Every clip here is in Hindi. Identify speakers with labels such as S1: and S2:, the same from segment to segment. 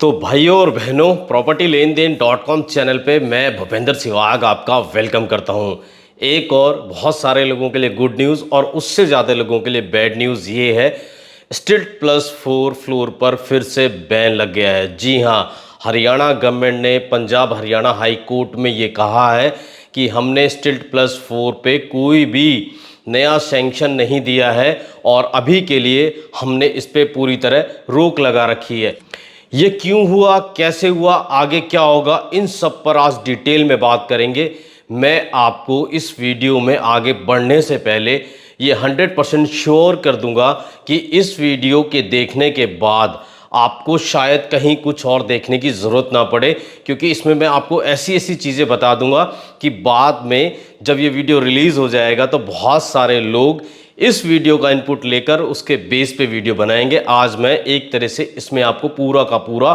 S1: तो भाइयों और बहनों, प्रॉपर्टी लेन देन .com चैनल पे मैं भूपेंद्र सहवाग आपका वेलकम करता हूं। एक और बहुत सारे लोगों के लिए गुड न्यूज़ और उससे ज़्यादा लोगों के लिए बैड न्यूज़ ये है, स्टिल्ट+4 फ्लोर पर फिर से बैन लग गया है। जी हाँ, हरियाणा गवर्नमेंट ने पंजाब हरियाणा हाई कोर्ट में ये कहा है कि हमने स्टिल्ट+4 पे कोई भी नया सैंक्शन नहीं दिया है और अभी के लिए हमने इस पे पूरी तरह रोक लगा रखी है। ये क्यों हुआ, कैसे हुआ, आगे क्या होगा, इन सब पर आज डिटेल में बात करेंगे। मैं आपको इस वीडियो में आगे बढ़ने से पहले ये 100% श्योर कर दूंगा कि इस वीडियो के देखने के बाद आपको शायद कहीं कुछ और देखने की ज़रूरत ना पड़े, क्योंकि इसमें मैं आपको ऐसी ऐसी चीज़ें बता दूंगा कि बाद में जब ये वीडियो रिलीज़ हो जाएगा तो बहुत सारे लोग इस वीडियो का इनपुट लेकर उसके बेस पे वीडियो बनाएंगे। आज मैं एक तरह से इसमें आपको पूरा का पूरा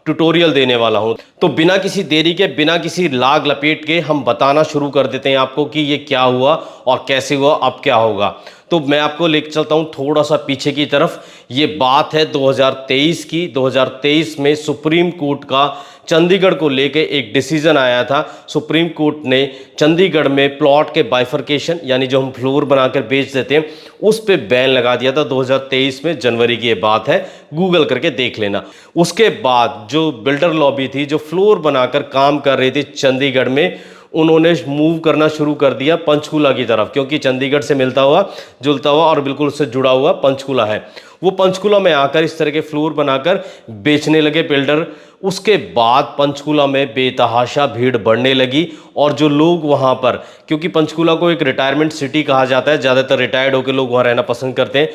S1: ट्यूटोरियल देने वाला हूं। तो बिना किसी देरी के, बिना किसी लाग लपेट के हम बताना शुरू कर देते हैं आपको कि ये क्या हुआ और कैसे हुआ, अब क्या होगा। तो मैं आपको लेकर चलता हूं थोड़ा सा पीछे की तरफ। ये बात है 2023 की। 2023 में सुप्रीम कोर्ट का चंडीगढ़ को लेके एक डिसीजन आया था। सुप्रीम कोर्ट ने चंडीगढ़ में प्लॉट के बाइफर्केशन, यानी जो हम फ्लोर बनाकर बेच देते हैं, उस पे बैन लगा दिया था 2023 में। जनवरी की ये बात है, गूगल करके देख लेना। उसके बाद जो बिल्डर लॉबी थी, जो फ्लोर बनाकर काम कर रही थी चंडीगढ़ में, उन्होंने मूव करना शुरू कर दिया पंचकूला की तरफ, क्योंकि चंडीगढ़ से मिलता हुआ जुलता हुआ और बिल्कुल उससे जुड़ा हुआ पंचकूला है। वो पंचकूला में आकर इस तरह के फ्लोर बनाकर बेचने लगे बिल्डर। उसके बाद पंचकूला में बेतहाशा भीड़ बढ़ने लगी और जो लोग वहाँ पर, क्योंकि पंचकूला को एक रिटायरमेंट सिटी कहा जाता है, ज़्यादातर रिटायर्ड होकर लोग वहाँ रहना पसंद करते हैं,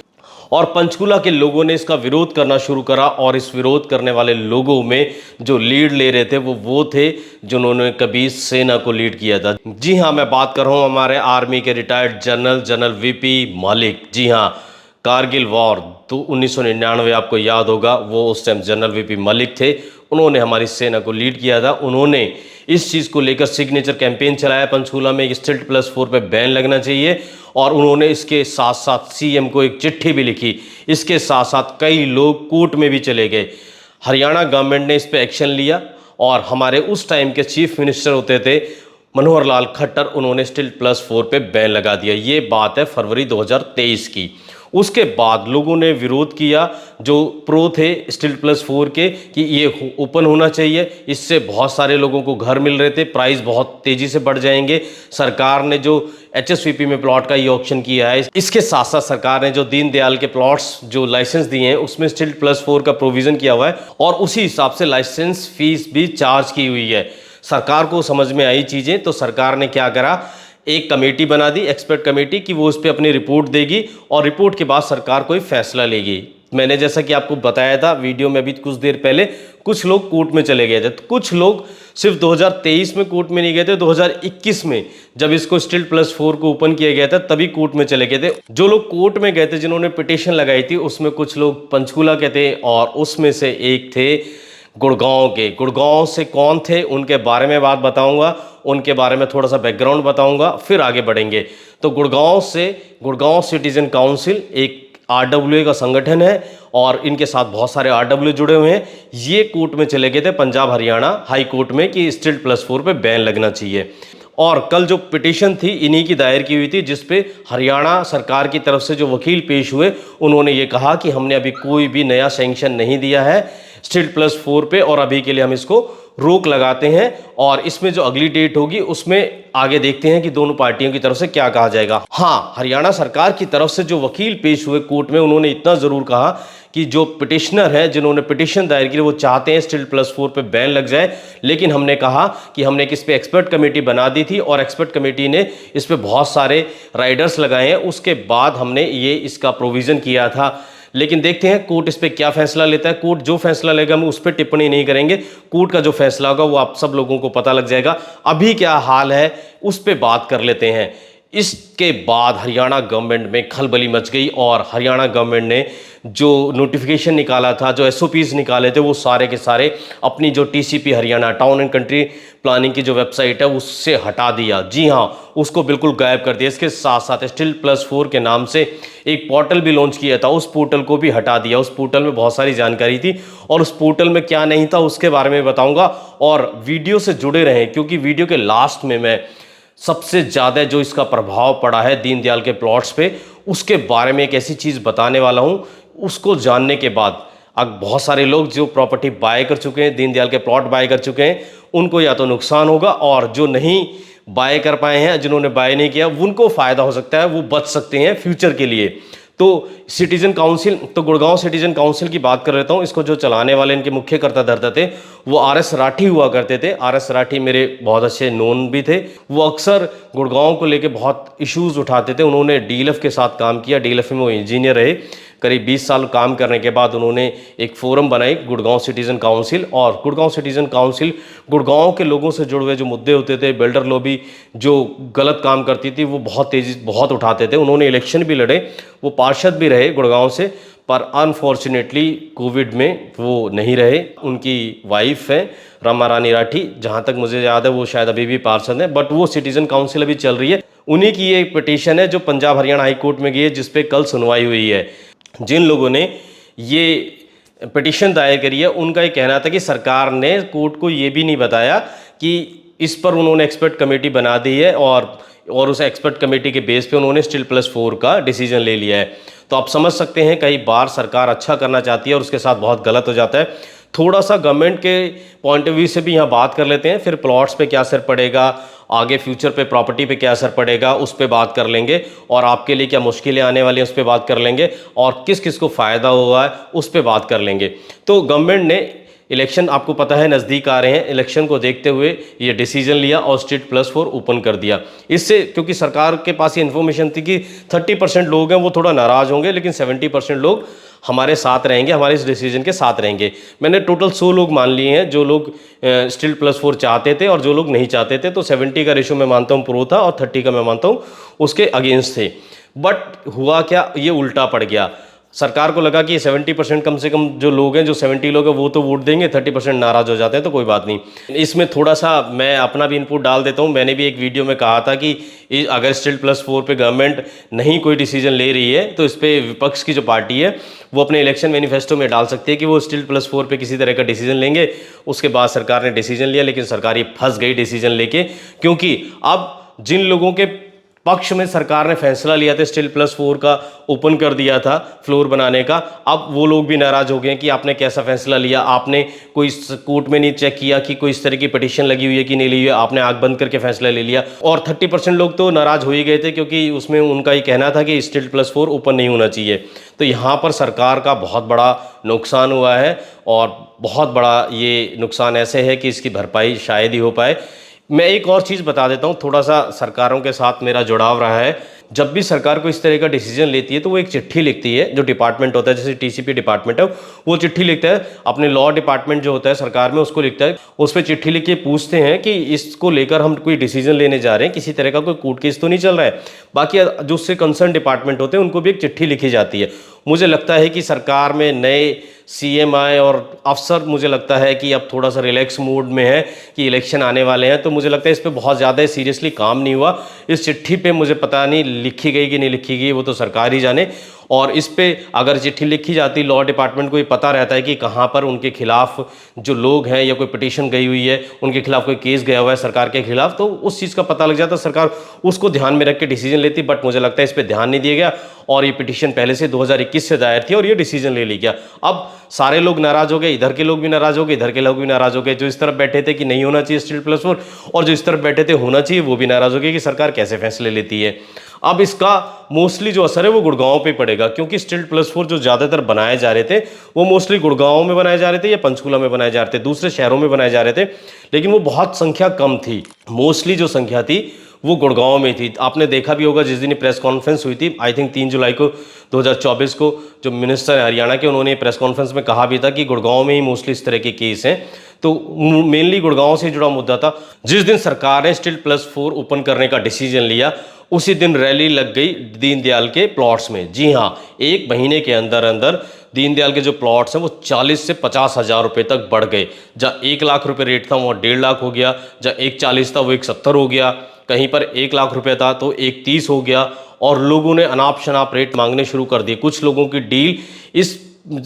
S1: और पंचकूला के लोगों ने इसका विरोध करना शुरू करा। और इस विरोध करने वाले लोगों में जो लीड ले रहे थे वो थे जिन्होंने कभी सेना को लीड किया था। जी हाँ, मैं बात कर रहा हूँ हमारे आर्मी के रिटायर्ड जनरल वीपी मलिक। जी हाँ, कारगिल वॉर तो 1999 आपको याद होगा, वो उस टाइम जनरल वीपी मलिक थे। उन्होंने हमारी सेना को लीड किया था। उन्होंने इस चीज़ को लेकर सिग्नेचर कैंपेन चलाया पंचकूला में, स्टिल्ट+4 पे बैन लगना चाहिए। और उन्होंने इसके साथ साथ सीएम को एक चिट्ठी भी लिखी। इसके साथ साथ कई लोग कोर्ट में भी चले गए। हरियाणा गवर्नमेंट ने इस पे एक्शन लिया और हमारे उस टाइम के चीफ मिनिस्टर होते थे मनोहर लाल खट्टर, उन्होंने स्टिल्ट+4 पे बैन लगा दिया। ये बात है फरवरी 2023 की। उसके बाद लोगों ने विरोध किया, जो प्रो थे स्टिल्ट+4 के, कि ये ओपन होना चाहिए। इससे बहुत सारे लोगों को घर मिल रहे थे, प्राइस बहुत तेज़ी से बढ़ जाएंगे। सरकार ने जो HSVP में प्लॉट का ये ऑप्शन किया है, इसके साथ साथ सरकार ने जो दीनदयाल के प्लॉट्स जो लाइसेंस दिए हैं उसमें स्टिल्ट+4 का प्रोविज़न किया हुआ है और उसी हिसाब से लाइसेंस फीस भी चार्ज की हुई है। सरकार को समझ में आई चीज़ें, तो सरकार ने क्या करा, एक कमेटी बना दी, एक्सपर्ट कमेटी, कि वो उस पर अपनी रिपोर्ट देगी और रिपोर्ट के बाद सरकार कोई फैसला लेगी। मैंने जैसा कि आपको बताया था वीडियो में अभी कुछ देर पहले, कुछ लोग कोर्ट में चले गए थे। तो कुछ लोग सिर्फ 2023 में कोर्ट में नहीं गए थे, 2021 में जब इसको स्टिल्ट+4 को ओपन किया गया था तभी कोर्ट में चले गए थे। जो लोग कोर्ट में गए थे, जिन्होंने पिटीशन लगाई थी, उसमें कुछ लोग पंचकूला के थे और उसमें से एक थे गुड़गांव के। गुड़गांव से कौन थे, उनके बारे में बात बताऊंगा, उनके बारे में थोड़ा सा बैकग्राउंड बताऊंगा, फिर आगे बढ़ेंगे। तो गुड़गांव से गुड़गांव सिटीजन काउंसिल एक RWA का संगठन है और इनके साथ बहुत सारे RWA जुड़े हुए हैं। ये कोर्ट में चले गए थे पंजाब हरियाणा हाई कोर्ट में कि स्टिल्ट+4 पे बैन लगना चाहिए। और कल जो पिटीशन थी इन्हीं की दायर की हुई थी, जिसपे हरियाणा सरकार की तरफ से जो वकील पेश हुए, उन्होंने ये कहा कि हमने अभी कोई भी नया सैंक्शन नहीं दिया है स्टिल्ट+4 पे और अभी के लिए हम इसको रोक लगाते हैं और इसमें जो अगली डेट होगी उसमें आगे देखते हैं कि दोनों पार्टियों की तरफ से क्या कहा जाएगा। हाँ, हरियाणा सरकार की तरफ से जो वकील पेश हुए कोर्ट में, उन्होंने इतना ज़रूर कहा कि जो पिटिशनर है, जिन्होंने पिटिशन दायर की, वो चाहते हैं स्टिल्ट+4 पे बैन लग जाए। लेकिन हमने कहा कि हमने इस पे एक्सपर्ट कमेटी बना दी थी और एक्सपर्ट कमेटी ने इस पे बहुत सारे राइडर्स लगाए हैं। उसके बाद हमने ये इसका प्रोविज़न किया था। लेकिन देखते हैं कोर्ट इस पे क्या फैसला लेता है। कोर्ट जो फैसला लेगा हम उस पर टिप्पणी नहीं करेंगे। कोर्ट का जो फैसला होगा वो आप सब लोगों को पता लग जाएगा। अभी क्या हाल है उस पर बात कर लेते हैं। इसके बाद हरियाणा गवर्नमेंट में खलबली मच गई और हरियाणा गवर्नमेंट ने जो नोटिफिकेशन निकाला था, जो एसओपीज निकाले थे, वो सारे के सारे अपनी जो TCP Haryana town and country planning की जो वेबसाइट है उससे हटा दिया। जी हाँ, उसको बिल्कुल गायब कर दिया। इसके साथ साथ Still+4 के नाम से एक पोर्टल भी लॉन्च किया था, उस पोर्टल को भी हटा दिया। उस पोर्टल में बहुत सारी जानकारी थी और उस पोर्टल में क्या नहीं था उसके बारे में बताऊंगा, और वीडियो से जुड़े रहें क्योंकि वीडियो के लास्ट में मैं सबसे ज़्यादा जो इसका प्रभाव पड़ा है दीनदयाल के प्लॉट्स पे, उसके बारे में एक ऐसी चीज़ बताने वाला हूँ। उसको जानने के बाद अब बहुत सारे लोग जो प्रॉपर्टी बाय कर चुके हैं, दीनदयाल के प्लॉट बाय कर चुके हैं, उनको या तो नुकसान होगा, और जो नहीं बाय कर पाए हैं, जिन्होंने बाय नहीं किया, उनको फ़ायदा हो सकता है, वो बच सकते हैं फ्यूचर के लिए। तो सिटीजन काउंसिल, तो गुड़गांव सिटीजन काउंसिल की बात कर लेता हूँ। इसको जो चलाने वाले इनके मुख्य कर्ता धर्ता थे वो RS राठी हुआ करते थे। RS राठी मेरे बहुत अच्छे नोन भी थे। वो अक्सर गुड़गांव को लेके बहुत इश्यूज उठाते थे। उन्होंने DLF के साथ काम किया, DLF में वो इंजीनियर रहे। करीब 20 साल काम करने के बाद उन्होंने एक फोरम बनाई, गुड़गांव सिटीजन काउंसिल, और गुड़गांव सिटीजन काउंसिल गुड़गांव के लोगों से जुड़े हुए जो मुद्दे होते थे, बिल्डर लॉबी जो गलत काम करती थी, वो बहुत उठाते थे। उन्होंने इलेक्शन भी लड़े, वो पार्षद भी रहे गुड़गांव से, पर अनफॉर्चुनेटली कोविड में वो नहीं रहे। उनकी वाइफ है रमा रानी राठी, जहाँ तक मुझे याद है वो शायद अभी भी पार्षद हैं, बट वो सिटीजन काउंसिल अभी चल रही है। उन्हीं की ये पिटीशन है जो पंजाब हरियाणा हाई कोर्ट में गई है, जिसपे कल सुनवाई हुई है। जिन लोगों ने ये पिटीशन दायर करी है उनका ये कहना था कि सरकार ने कोर्ट को ये भी नहीं बताया कि इस पर उन्होंने एक्सपर्ट कमेटी बना दी है, और उस एक्सपर्ट कमेटी के बेस पे उन्होंने Still+4 का डिसीजन ले लिया है। तो आप समझ सकते हैं कई बार सरकार अच्छा करना चाहती है और उसके साथ बहुत गलत हो जाता है। थोड़ा सा गवर्नमेंट के पॉइंट ऑफ व्यू से भी यहाँ बात कर लेते हैं, फिर प्लॉट्स पे क्या असर पड़ेगा, आगे फ्यूचर पे प्रॉपर्टी पे क्या असर पड़ेगा उस पर बात कर लेंगे, और आपके लिए क्या मुश्किलें आने वाली हैं उस पर बात कर लेंगे, और किस किस को फ़ायदा हुआ है उस पर बात कर लेंगे। तो गवर्नमेंट ने इलेक्शन, आपको पता है नज़दीक आ रहे हैं, इलेक्शन को देखते हुए ये डिसीजन लिया और Still+4 ओपन कर दिया। इससे क्योंकि सरकार के पास ये इन्फॉर्मेशन थी कि 30% लोग हैं वो थोड़ा नाराज़ होंगे, लेकिन 70% लोग हमारे साथ रहेंगे, हमारे इस डिसीजन के साथ रहेंगे। मैंने टोटल 100 लोग मान लिए हैं जो लोग Still+4 चाहते थे और जो लोग नहीं चाहते थे। तो 70 का रेशो मैं मानता हूँ प्रो था और 30 का मैं मानता हूँ उसके अगेंस्ट थे। बट हुआ क्या, ये उल्टा पड़ गया। सरकार को लगा कि 70% कम से कम जो लोग हैं, जो 70 लोग हैं वो तो वोट देंगे, 30% नाराज़ हो जाते हैं, तो कोई बात नहीं। इसमें थोड़ा सा मैं अपना भी इनपुट डाल देता हूँ। मैंने भी एक वीडियो में कहा था कि अगर Still+4 पे गवर्नमेंट नहीं कोई डिसीजन ले रही है तो इस पर विपक्ष की जो पार्टी है वो अपने इलेक्शन मैनिफेस्टो में डाल सकती है कि वो Still+4 पे किसी तरह का डिसीजन लेंगे। उसके बाद सरकार ने डिसीजन लिया, लेकिन सरकार ये फंस गई डिसीजन लेके, क्योंकि अब जिन लोगों के पक्ष में सरकार ने फैसला लिया था, Still+4 का ओपन कर दिया था फ्लोर बनाने का, अब वो लोग भी नाराज हो गए कि आपने कैसा फैसला लिया, आपने कोई कोर्ट में नहीं चेक किया कि कोई इस तरह की पिटीशन लगी हुई है कि नहीं लगी हुई है, आपने आंख बंद करके फैसला ले लिया। और 30% लोग तो नाराज हो ही गए थे क्योंकि उसमें उनका ये कहना था कि Still+4 ओपन नहीं होना चाहिए। तो यहाँ पर सरकार का बहुत बड़ा नुकसान हुआ है, और बहुत बड़ा ये नुकसान ऐसे है कि इसकी भरपाई शायद ही हो पाए। मैं एक और चीज़ बता देता हूँ, थोड़ा सा सरकारों के साथ मेरा जुड़ाव रहा है। जब भी सरकार को इस तरह का डिसीजन लेती है तो वो एक चिट्ठी लिखती है, जो डिपार्टमेंट होता है, जैसे टीसीपी डिपार्टमेंट है, वो चिट्ठी लिखता है अपने लॉ डिपार्टमेंट जो होता है सरकार में, उसको लिखता है। उस पर चिट्ठी लिख के पूछते हैं कि इसको लेकर हम कोई डिसीजन लेने जा रहे हैं, किसी तरह का कोई कोर्ट केस तो नहीं चल रहा है। बाकी जो उससे कंसर्न डिपार्टमेंट होते हैं उनको भी एक चिट्ठी लिखी जाती है। मुझे लगता है कि सरकार में नए CM आए और अफसर, मुझे लगता है कि अब थोड़ा सा रिलैक्स मूड में है कि इलेक्शन आने वाले हैं, तो मुझे लगता है इस पे बहुत ज़्यादा सीरियसली काम नहीं हुआ। इस चिट्ठी पे मुझे पता नहीं लिखी गई कि नहीं लिखी गई, वो तो सरकार ही जाने। और इस पे अगर चिट्ठी लिखी जाती, लॉ डिपार्टमेंट को ये पता रहता है कि कहाँ पर उनके खिलाफ जो लोग हैं या कोई पिटीशन गई हुई है, उनके खिलाफ कोई केस गया हुआ है सरकार के खिलाफ, तो उस चीज़ का पता लग जाता, सरकार उसको ध्यान में रख के डिसीजन लेती। बट मुझे लगता है इस पर ध्यान नहीं दिया गया, और ये पिटीशन पहले से 2021 से दायर थी और ये डिसीजन ले लिया गया। अब सारे लोग नाराज हो गए, इधर के लोग भी नाराज हो गए, इधर के लोग भी नाराज हो गए। जो इस तरफ बैठे थे कि नहीं होना चाहिए Still+4, और जो इस तरफ बैठे थे होना चाहिए, वो भी नाराज हो गए कि सरकार कैसे फैसले लेती है। अब इसका मोस्टली जो असर है वो गुड़गांव पे पड़ेगा, क्योंकि Still+4 जो ज़्यादातर बनाए जा रहे थे वो मोस्टली गुड़गांव में बनाए जा रहे थे या पंचकुला में बनाए जा रहे थे, दूसरे शहरों में बनाए जा रहे थे, लेकिन वो बहुत संख्या कम थी। मोस्टली जो संख्या थी वो गुड़गांव में थी। आपने देखा भी होगा जिस दिन प्रेस कॉन्फ्रेंस हुई थी, आई थिंक 3 जुलाई को 2024 को, जो मिनिस्टर हरियाणा के उन्होंने प्रेस कॉन्फ्रेंस में कहा भी था कि गुड़गांव में ही मोस्टली इस तरह के केस हैं। तो मेनली गुड़गांव से जुड़ा मुद्दा था। जिस दिन सरकार ने स्टील प्लस 4 ओपन करने का डिसीजन लिया, उसी दिन रैली लग गई दीनदयाल के प्लॉट्स में। जी हाँ, एक महीने के अंदर अंदर दीनदयाल के जो प्लॉट्स हैं वो 40 से 50 हज़ार रुपये तक बढ़ गए। जहाँ 1 लाख रुपये रेट था वहाँ 1.5 लाख हो गया, जहाँ 1,40 था वो 1,70 हो गया, कहीं पर 1 लाख रुपये था तो 1,30 हो गया, और लोगों ने अनाप शनाप रेट मांगने शुरू कर दिए। कुछ लोगों की डील इस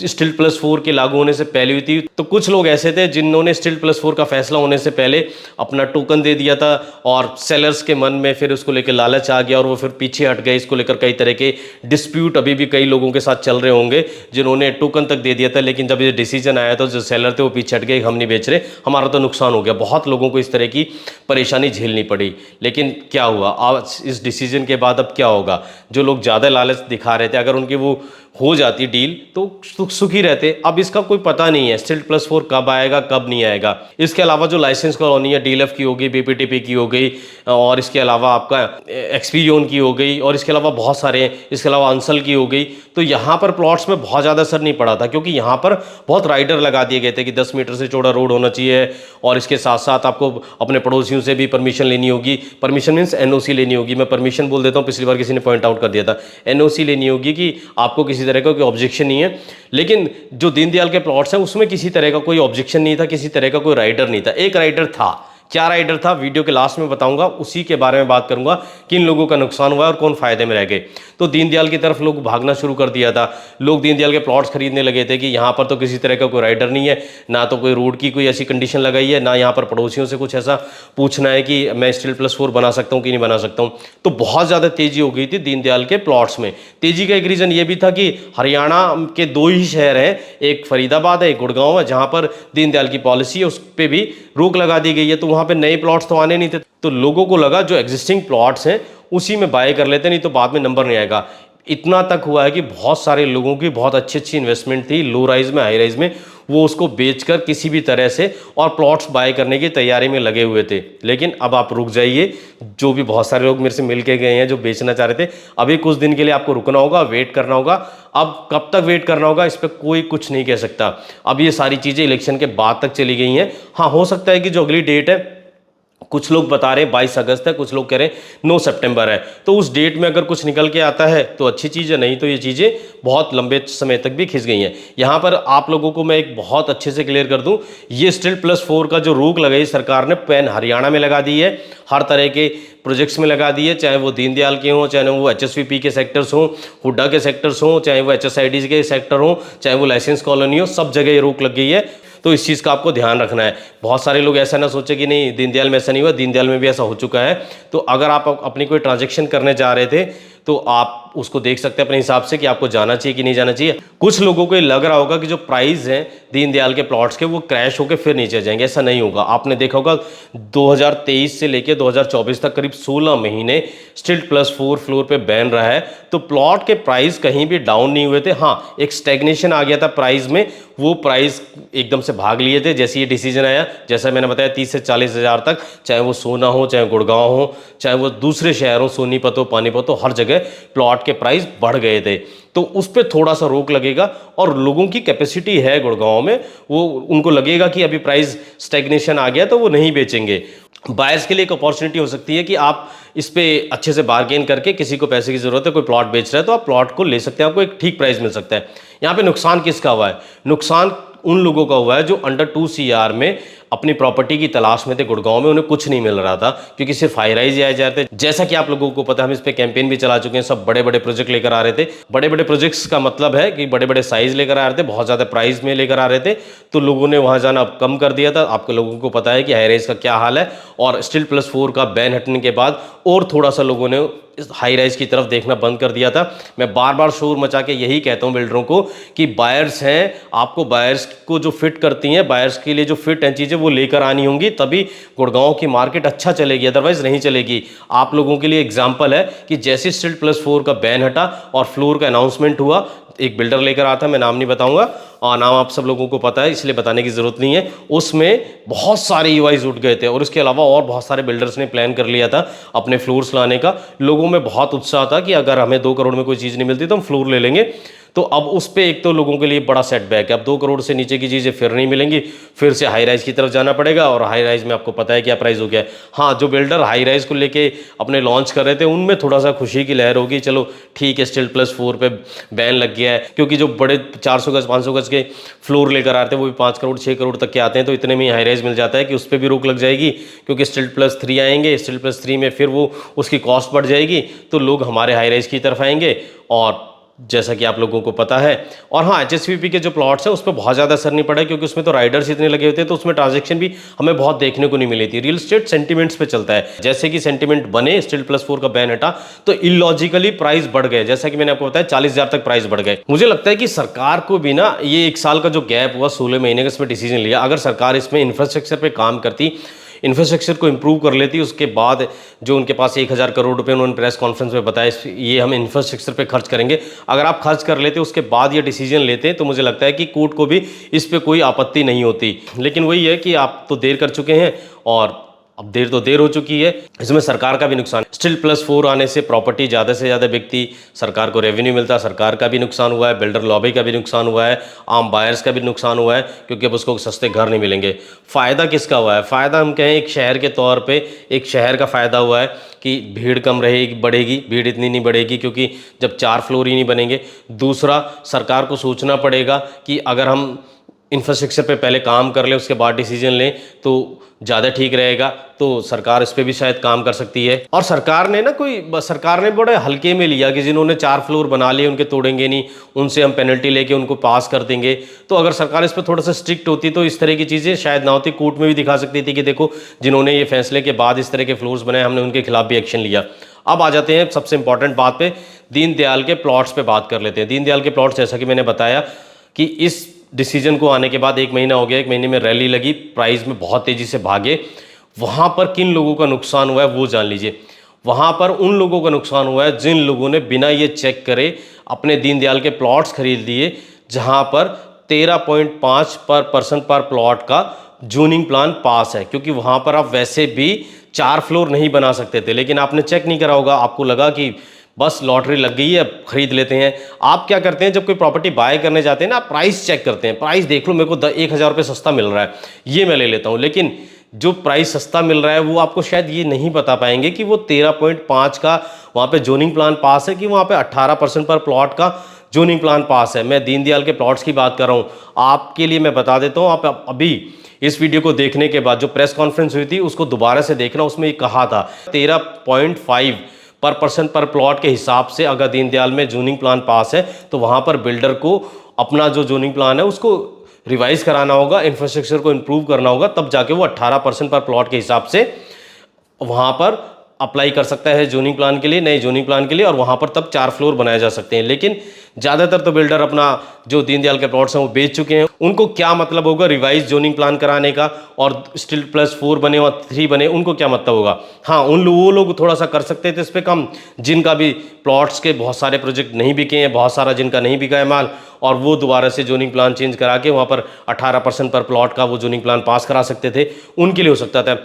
S1: स्टील प्लस 4 के लागू होने से पहले हुई थी, तो कुछ लोग ऐसे थे जिन्होंने स्टील प्लस 4 का फैसला होने से पहले अपना टोकन दे दिया था, और सेलर्स के मन में फिर उसको लेकर लालच आ गया और वो फिर पीछे हट गए। इसको लेकर कई तरह के डिस्प्यूट अभी भी कई लोगों के साथ चल रहे होंगे जिन्होंने टोकन तक दे दिया था, लेकिन जब ये डिसीजन आया तो जो सेलर थे वो पीछे हट गए, हम नहीं बेच रहे, हमारा तो नुकसान हो गया। बहुत लोगों को इस तरह की परेशानी झेलनी पड़ी। लेकिन क्या हुआ, आज इस डिसीजन के बाद अब क्या होगा? जो लोग ज़्यादा लालच दिखा रहे थे, अगर उनकी वो हो जाती डील तो सुखी रहते। अब इसका कोई पता नहीं है स्टील प्लस 4 कब आएगा कब नहीं आएगा। इसके अलावा जो लाइसेंस कॉलोनी है, डीएलएफ की हो गई, बीपीटीपी की हो गई, और इसके अलावा आपका एक्सपी जोन की हो गई, और इसके अलावा बहुत सारे हैं, इसके अलावा अंसल की हो गई। तो यहाँ पर प्लॉट्स में बहुत ज़्यादा असर नहीं पड़ा था, क्योंकि यहाँ पर बहुत राइडर लगा दिए गए थे कि 10 मीटर से चौड़ा रोड होना चाहिए, और इसके साथ साथ आपको अपने पड़ोसियों से भी परमिशन लेनी होगी। परमिशन मीन्स एनओसी लेनी होगी। मैं परमिशन बोल देता हूँ, पिछली बार किसी ने पॉइंट आउट कर दिया था। एनओसी लेनी होगी कि आपको किसी तरह का कोई ऑब्जेक्शन नहीं है। लेकिन जो दीनदयाल के प्लॉट्स हैं उसमें किसी तरह का कोई ऑब्जेक्शन नहीं था, किसी तरह का कोई राइडर नहीं था। एक राइडर था, क्या राइडर था वीडियो के लास्ट में बताऊंगा, उसी के बारे में बात करूंगा, किन लोगों का नुकसान हुआ और कौन फायदे में रह गए। तो दीनदयाल की तरफ लोग भागना शुरू कर दिया था। लोग दीनदयाल के प्लॉट्स खरीदने लगे थे कि यहाँ पर तो किसी तरह का कोई राइडर नहीं है, ना तो कोई रोड की कोई ऐसी कंडीशन लगाई है, ना यहाँ पर पड़ोसियों से कुछ ऐसा पूछना है कि मैं स्टील प्लस 4 बना सकता हूँ कि नहीं बना सकता हूँ। तो बहुत ज़्यादा तेजी हो गई थी दीनदयाल के प्लॉट्स में। तेजी का एक रीज़न ये भी था कि हरियाणा के 2 ही शहर हैं, एक फरीदाबाद है, एक गुड़गांव है, जहाँ पर दीनदयाल की पॉलिसी है उस पर भी रोक लगा दी गई है। तो वहाँ पे नए प्लॉट्स तो आने नहीं थे, तो लोगों को लगा जो एग्जिस्टिंग प्लॉट्स हैं उसी में बाय कर लेते, नहीं तो बाद में नंबर नहीं आएगा। इतना तक हुआ है कि बहुत सारे लोगों की बहुत अच्छी अच्छी इन्वेस्टमेंट थी लो राइज में, हाई राइज में, वो उसको बेचकर किसी भी तरह से और प्लॉट्स बाय करने की तैयारी में लगे हुए थे। लेकिन अब आप रुक जाइए, जो भी बहुत सारे लोग मेरे से मिल के गए हैं जो बेचना चाह रहे थे, अभी कुछ दिन के लिए आपको रुकना होगा, वेट करना होगा। अब कब तक वेट करना होगा इस पर कोई कुछ नहीं कह सकता। अब ये सारी चीज़ें इलेक्शन के बाद तक चली गई हैं। हाँ, हो सकता है कि जो अगली डेट है, कुछ लोग बता रहे हैं 22 अगस्त है, कुछ लोग कह रहे हैं 9 सितंबर है, तो उस डेट में अगर कुछ निकल के आता है तो अच्छी चीज़ है, नहीं तो ये चीज़ें बहुत लंबे समय तक भी खिंच गई हैं। यहाँ पर आप लोगों को मैं एक बहुत अच्छे से क्लियर कर दूँ, ये स्टील प्लस 4 का जो रोक लगाई सरकार ने, पैन हरियाणा में लगा दी है, हर तरह के प्रोजेक्ट्स में लगा दी है, चाहे वो दीनदयाल के हों, चाहे वो एचएसवीपी के सेक्टर्स हों, हुड्डा के सेक्टर्स हों, चाहे वो एचएसआईडीज के सेक्टर हों, चाहे वो लाइसेंस कॉलोनी हो, सब जगह ये रोक लग गई है। तो इस चीज़ का आपको ध्यान रखना है। बहुत सारे लोग ऐसा ना सोचे कि नहीं दीनदयाल में ऐसा नहीं हुआ, दीनदयाल में भी ऐसा हो चुका है। तो अगर आप अपनी कोई ट्रांजैक्शन करने जा रहे थे तो आप उसको देख सकते हैं अपने हिसाब से कि आपको जाना चाहिए कि नहीं जाना चाहिए। कुछ लोगों को ये लग रहा होगा कि जो प्राइस हैं दीनदयाल के प्लॉट्स के वो क्रैश होकर फिर नीचे जाएंगे, ऐसा नहीं होगा। आपने देखा होगा 2023 से लेकर 2024 तक करीब 16 महीने स्टील प्लस 4 फ्लोर पे बैन रहा है, तो प्लॉट के प्राइस कहीं भी डाउन नहीं हुए थे। हाँ, एक स्टैग्नेशन आ गया था प्राइस में, वो प्राइस एकदम से भाग लिए थे जैसे ये डिसीजन आया। जैसा मैंने बताया 30 से 40 हज़ार तक, चाहे वो सोना हो, चाहे गुड़गांव हो, चाहे वो दूसरे शहर हो, सोनीपत हो, पानीपत हो, हर जगह प्लॉट के प्राइस बढ़ गए थे। तो उस पर थोड़ा सा रोक लगेगा, और लोगों की कैपेसिटी है गुड़गांव में, वो उनको लगेगा कि अभी प्राइस स्टैग्नेशन आ गया तो वो नहीं बेचेंगे। बायर्स के लिए एक अपॉर्चुनिटी हो सकती है कि आप इस पे अच्छे से बार्गेन करके, किसी को पैसे की ज़रूरत है, कोई प्लॉट बेच रहा है तो आप प्लॉट को ले सकते हैं, आपको एक ठीक प्राइस मिल सकता है। यहाँ पे नुकसान किसका हुआ है? नुकसान उन लोगों का हुआ है जो अंडर 2 CR में अपनी प्रॉपर्टी की तलाश में थे गुड़गांव में, उन्हें कुछ नहीं मिल रहा था क्योंकि सिर्फ हाई राइज आए जा रहे थे। जैसा कि आप लोगों को पता है, हम इस पे कैंपेन भी चला चुके हैं, सब बड़े बड़े प्रोजेक्ट लेकर आ रहे थे। बड़े बड़े प्रोजेक्ट्स का मतलब है कि बड़े बड़े साइज लेकर आ रहे थे, बहुत ज़्यादा प्राइस में लेकर आ रहे थे, तो लोगों ने वहाँ जाना कम कर दिया था। आपको लोगों को पता है कि हाई राइज का क्या हाल है, और स्टील प्लस 4 का बैन हटने के बाद और थोड़ा सा लोगों ने हाई राइज की तरफ देखना बंद कर दिया था। मैं बार बार शोर मचा के यही कहता हूं बिल्डरों को कि बायर्स हैं, आपको बायर्स को जो फिट करती हैं, बायर्स के लिए जो फिट हैं चीज़ें वो लेकर आनी होंगी, तभी गुड़गांव की मार्केट अच्छा चलेगी, अदरवाइज नहीं चलेगी। आप लोगों के लिए एग्जांपल है कि जैसे स्टील प्लस 4 का बैन हटा और फ्लोर का अनाउंसमेंट हुआ, एक बिल्डर लेकर आता, मैं नाम नहीं बताऊंगा और नाम आप सब लोगों को पता है इसलिए बताने की ज़रूरत नहीं है। उसमें बहुत सारे ईवाईज उठ गए थे और उसके अलावा और बहुत सारे बिल्डर्स ने प्लान कर लिया था अपने फ्लोर्स लाने का। लोगों में बहुत उत्साह था कि अगर हमें 2 करोड़ में कोई चीज़ नहीं मिलती तो हम फ्लोर ले लेंगे। तो अब उस पे एक तो लोगों के लिए बड़ा सेटबैक है, अब 2 करोड़ से नीचे की चीज़ें फिर नहीं मिलेंगी, फिर से हाई राइज की तरफ जाना पड़ेगा। और हाई राइज में आपको पता है क्या प्राइस हो गया है। हाँ, जो बिल्डर हाई राइज को लेके अपने लॉन्च कर रहे थे उनमें थोड़ा सा खुशी की लहर होगी, चलो ठीक है स्टील प्लस 4 पे बैन लग गया है, क्योंकि जो बड़े 400 गज 500 गज के फ्लोर लेकर आते हैं वो भी 5 करोड़ 6 करोड़ तक के आते हैं, तो इतने में ही हाई राइज मिल जाता है कि उस पर भी रोक लग जाएगी, क्योंकि स्टील प्लस 3 आएंगे, स्टील प्लस 3 में फिर वो उसकी कॉस्ट बढ़ जाएगी, तो लोग हमारे हाई राइज की तरफ आएंगे। और जैसा कि आप लोगों को पता है, और हाँ एचएसवीपी के जो प्लॉट्स है उस पर बहुत ज़्यादा असर नहीं पड़ा, क्योंकि उसमें तो राइडर्स इतने लगे होते हैं, तो उसमें ट्रांजैक्शन भी हमें बहुत देखने को नहीं मिली थी। रियल एस्टेट सेंटिमेंट्स पे चलता है, जैसे कि सेंटिमेंट बने, स्टील प्लस 4 का बैन हटा तो इलॉजिकली प्राइस बढ़ गए। जैसा कि मैंने आपको बताया 40,000 तक प्राइस बढ़ गए। मुझे लगता है कि सरकार को भी ना, ये 1 साल का जो गैप हुआ 16 महीने का, इसमें डिसीजन लिया, अगर सरकार इसमें इंफ्रास्ट्रक्चर पर काम करती, इंफ्रास्ट्रक्चर को इंप्रूव कर लेती, उसके बाद जो उनके पास 1,000 करोड़ रुपए उन्होंने प्रेस कॉन्फ्रेंस में बताया ये हम इंफ्रास्ट्रक्चर पे खर्च करेंगे, अगर आप खर्च कर लेते उसके बाद ये डिसीजन लेते तो मुझे लगता है कि कोर्ट को भी इस पे कोई आपत्ति नहीं होती। लेकिन वही है कि आप तो देर कर चुके हैं और अब देर तो देर हो चुकी है, इसमें सरकार का भी नुकसान। स्टील प्लस 4 आने से प्रॉपर्टी ज़्यादा से ज़्यादा बिकती, सरकार को रेवेन्यू मिलता, सरकार का भी नुकसान हुआ है, बिल्डर लॉबी का भी नुकसान हुआ है, आम बायर्स का भी नुकसान हुआ है, क्योंकि अब उसको सस्ते घर नहीं मिलेंगे। फ़ायदा किसका हुआ है? फ़ायदा हम कहें एक शहर के तौर पे, एक शहर का फ़ायदा हुआ है कि भीड़ कम रहेगी, बढ़ेगी, भीड़ इतनी नहीं बढ़ेगी क्योंकि जब 4 फ्लोर ही नहीं बनेंगे। दूसरा, सरकार को सोचना पड़ेगा कि अगर हम इंफ्रास्ट्रक्चर पे पहले काम कर ले उसके बाद डिसीजन लें तो ज़्यादा ठीक रहेगा, तो सरकार इस पे भी शायद काम कर सकती है। और सरकार ने बड़े हल्के में लिया कि जिन्होंने 4 फ्लोर बना लिए उनके तोड़ेंगे नहीं, उनसे हम पेनल्टी लेके उनको पास कर देंगे। तो अगर सरकार इस पर थोड़ा सा स्ट्रिक्ट होती तो इस तरह की चीज़ें शायद ना होती, कोर्ट में भी दिखा सकती थी कि देखो जिन्होंने ये फैसले के बाद इस तरह के फ्लोर्स बनाए हमने उनके खिलाफ भी एक्शन लिया। अब आ जाते हैं सबसे इंपॉर्टेंट बात पे, दीनदयाल के प्लॉट्स पे बात कर लेते हैं। दीनदयाल के प्लॉट्स, जैसा कि मैंने बताया कि इस डिसीजन को आने के बाद 1 महीना हो गया, 1 महीने में रैली लगी, प्राइस में बहुत तेज़ी से भागे। वहाँ पर किन लोगों का नुकसान हुआ है वो जान लीजिए। वहाँ पर उन लोगों का नुकसान हुआ है जिन लोगों ने बिना ये चेक करे अपने दीनदयाल के प्लॉट्स खरीद लिए, जहाँ पर 13.5 पर पर्सन पर प्लॉट का जोनिंग प्लान पास है, क्योंकि वहाँ पर आप वैसे भी 4 फ्लोर नहीं बना सकते थे, लेकिन आपने चेक नहीं करा होगा, आपको लगा कि बस लॉटरी लग गई है खरीद लेते हैं। आप क्या करते हैं, जब कोई प्रॉपर्टी बाय करने जाते हैं ना, आप प्राइस चेक करते हैं, प्राइस देख लो, मेरे को 1,000 रुपये सस्ता मिल रहा है, ये मैं ले लेता हूँ। लेकिन जो प्राइस सस्ता मिल रहा है वो आपको शायद ये नहीं बता पाएंगे कि वो 13.5 का वहाँ पे जोनिंग प्लान पास है कि वहाँ पे 18% पर प्लॉट का जोनिंग प्लान पास है। मैं दीनदयाल के प्लॉट्स की बात कर रहा हूँ, आपके लिए मैं बता देता हूँ। आप अभी इस वीडियो को देखने के बाद जो प्रेस कॉन्फ्रेंस हुई थी उसको दोबारा से देखना, उसमें ये कहा था 13.5 पर पर्सन पर प्लॉट के हिसाब से अगर दीनदयाल में जोनिंग प्लान पास है तो वहाँ पर बिल्डर को अपना जो जोनिंग प्लान है उसको रिवाइज कराना होगा, इंफ्रास्ट्रक्चर को इंप्रूव करना होगा, तब जाके वो 18% पर प्लॉट के हिसाब से वहाँ पर अप्लाई कर सकता है जोनिंग प्लान के लिए, नए जोनिंग प्लान के लिए, और वहाँ पर तब 4 फ्लोर बनाए जा सकते हैं। लेकिन ज़्यादातर तो बिल्डर अपना जो दीनदयाल के प्लॉट्स हैं वो बेच चुके हैं, उनको क्या मतलब होगा रिवाइज जोनिंग प्लान कराने का, और स्टील प्लस 4 बने और 3 बने उनको क्या मतलब होगा। हाँ, वो लोग थोड़ा सा कर सकते थे इस पर कम, जिनका भी प्लॉट्स के बहुत सारे प्रोजेक्ट नहीं बिके हैं, बहुत सारा जिनका नहीं बिका है माल, और वो दोबारा से जोनिंग प्लान चेंज करा के वहाँ पर 18% पर प्लॉट का वो जोनिंग प्लान पास करा सकते थे, उनके लिए हो सकता था।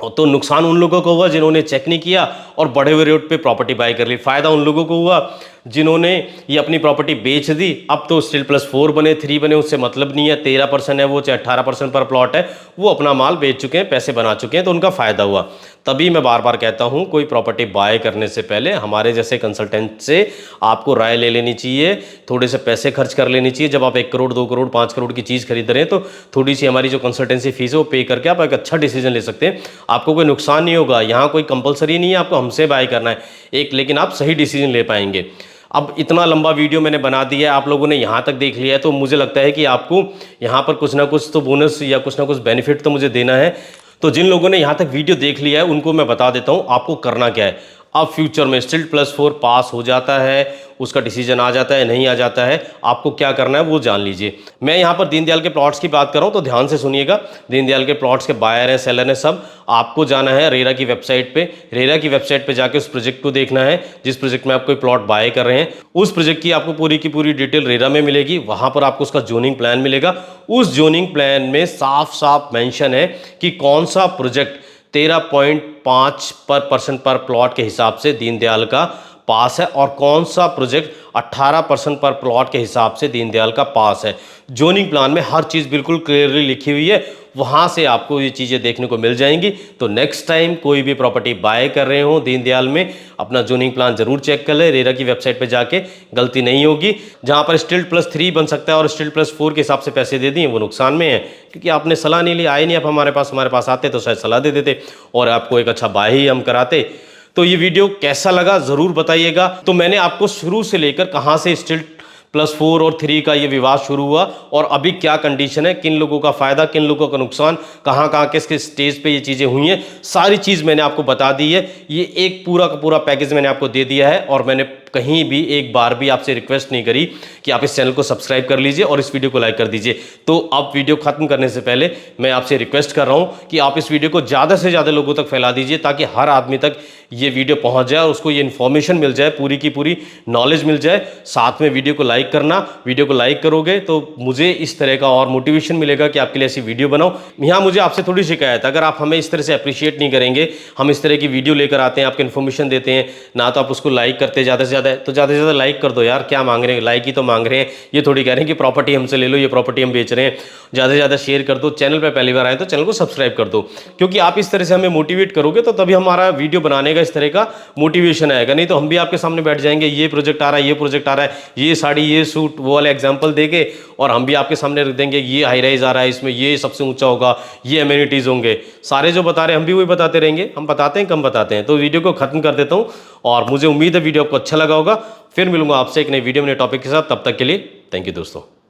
S1: तो नुकसान उन लोगों को हुआ जिन्होंने चेक नहीं किया और बड़े हुए रेट पे प्रॉपर्टी बाय कर ली। फ़ायदा उन लोगों को हुआ जिन्होंने ये अपनी प्रॉपर्टी बेच दी। अब तो स्टील प्लस 4 बने 3 बने उससे मतलब नहीं है, 13% है वो चाहे 18% पर प्लॉट है, वो अपना माल बेच चुके हैं, पैसे बना चुके हैं, तो उनका फ़ायदा हुआ। तभी मैं बार बार कहता हूँ कोई प्रॉपर्टी बाय करने से पहले हमारे जैसे कंसल्टेंट से आपको राय ले लेनी चाहिए, थोड़े से पैसे खर्च कर लेनी चाहिए। जब आप 1 करोड़ 2 करोड़ 5 करोड़ की चीज़ खरीद रहे हैं तो थोड़ी सी हमारी जो कंसल्टेंसी फीस है वो पे करके आप एक अच्छा डिसीजन ले सकते हैं, आपको कोई नुकसान नहीं होगा। यहाँ कोई कंपलसरी नहीं है आपको हमसे बाय करना है एक, लेकिन आप सही डिसीजन ले पाएंगे। अब इतना लंबा वीडियो मैंने बना दिया है, आप लोगों ने यहाँ तक देख लिया है, तो मुझे लगता है कि आपको यहाँ पर कुछ ना कुछ तो बोनस या कुछ ना कुछ बेनिफिट तो मुझे देना है। तो जिन लोगों ने यहाँ तक वीडियो देख लिया है उनको मैं बता देता हूँ आपको करना क्या है। अब फ्यूचर में स्टिल्ट+4 पास हो जाता है, उसका डिसीजन आ जाता है, नहीं आ जाता है, आपको क्या करना है वो जान लीजिए। मैं यहाँ पर दीनदयाल के प्लॉट्स की बात कर रहा हूँ, तो ध्यान से सुनिएगा। दीनदयाल के प्लॉट्स के बायर हैं, सेलर हैं, सब आपको जाना है रेरा की वेबसाइट पे। रेरा की वेबसाइट पे जाके उस प्रोजेक्ट को देखना है जिस प्रोजेक्ट में आप कोई प्लॉट बाय कर रहे हैं। उस प्रोजेक्ट की आपको पूरी की पूरी डिटेल रेरा में मिलेगी। वहां पर आपको उसका जोनिंग प्लान मिलेगा। उस जोनिंग प्लान में साफ साफ मेंशन है कि कौन सा प्रोजेक्ट 13.5% पर प्लॉट के हिसाब से दीनदयाल का पास है और कौन सा प्रोजेक्ट 18% पर प्लॉट के हिसाब से दीनदयाल का पास है। जोनिंग प्लान में हर चीज़ बिल्कुल क्लियरली लिखी हुई है, वहाँ से आपको ये चीज़ें देखने को मिल जाएंगी। तो नेक्स्ट टाइम कोई भी प्रॉपर्टी बाय कर रहे हो दीनदयाल में, अपना जोनिंग प्लान जरूर चेक कर ले, रेरा की वेबसाइट पे जाके, गलती नहीं होगी। जहाँ पर स्टिल्ट+3 बन सकता है और स्टिल्ट+4 के हिसाब से पैसे दे दिए वो नुकसान में है, क्योंकि आपने सलाह नहीं ली, आए नहीं आप हमारे पास आते तो शायद सलाह दे देते और आपको एक अच्छा बाय ही हम कराते। तो ये वीडियो कैसा लगा ज़रूर बताइएगा। तो मैंने आपको शुरू से लेकर कहाँ से स्टिल्ट+4 और 3 का ये विवाद शुरू हुआ और अभी क्या कंडीशन है, किन लोगों का फ़ायदा, किन लोगों का नुकसान, कहाँ कहाँ किस किस स्टेज पे ये चीज़ें हुई हैं, सारी चीज़ मैंने आपको बता दी है। ये एक पूरा का पूरा पैकेज मैंने आपको दे दिया है और मैंने कहीं भी एक बार भी आपसे रिक्वेस्ट नहीं करी कि आप इस चैनल को सब्सक्राइब कर लीजिए और इस वीडियो को लाइक कर दीजिए। तो अब वीडियो खत्म करने से पहले मैं आपसे रिक्वेस्ट कर रहा हूं कि आप इस वीडियो को ज़्यादा से ज़्यादा लोगों तक फैला दीजिए, ताकि हर आदमी तक ये वीडियो पहुंच जाए और उसको ये इन्फॉर्मेशन मिल जाए, पूरी की पूरी नॉलेज मिल जाए। साथ में वीडियो को लाइक करना, वीडियो को लाइक करोगे तो मुझे इस तरह का और मोटिवेशन मिलेगा कि आपके लिए ऐसी वीडियो बनाओ। यहाँ मुझे आपसे थोड़ी शिकायत, अगर आप हमें इस तरह से अप्रिशिएट नहीं करेंगे, हम इस तरह की वीडियो लेकर आते हैं, आपको इन्फॉर्मेशन देते हैं ना, तो आप उसको लाइक करते ज़्यादा से ज़्यादा, तो ज़्यादा से ज़्यादा लाइक कर दो यार, क्या मांग रहे हैं, लाइक ही तो मांग रहे हैं। ये थोड़ी कह रहे हैं कि प्रॉपर्टी हमसे ले लो, ये प्रॉपर्टी हम बेच रहे हैं। ज़्यादा से ज़्यादा शेयर कर दो, चैनल पर पहली बार आए तो चैनल को सब्सक्राइब कर दो, क्योंकि आप इस तरह से हमें मोटिवेट करोगे तो तभी हमारा वीडियो बनाने का इस तरह का मोटिवेशन आएगा। नहीं तो हम भी आपके सामने बैठ जाएंगे, ये प्रोजेक्ट आ रहा है, ये प्रोजेक्ट आ रहा है, ये साड़ी, ये सूट, वो वाले एग्जाम्पल देके, और हम भी आपके सामने रख देंगे ये हाई राइज आ रहा है, इसमें ये सबसे ऊंचा होगा, ये एमिनिटीज़ होंगे, सारे जो बता रहे हैं हम भी वही बताते रहेंगे। हम बताते हैं, कम बताते हैं। तो वीडियो को खत्म कर देता हूँ और मुझे उम्मीद है वीडियो आपको अच्छा लगा होगा। फिर मिलूंगा आपसे एक नई वीडियो में, नए टॉपिक के साथ। तब तक के लिए थैंक यू दोस्तों।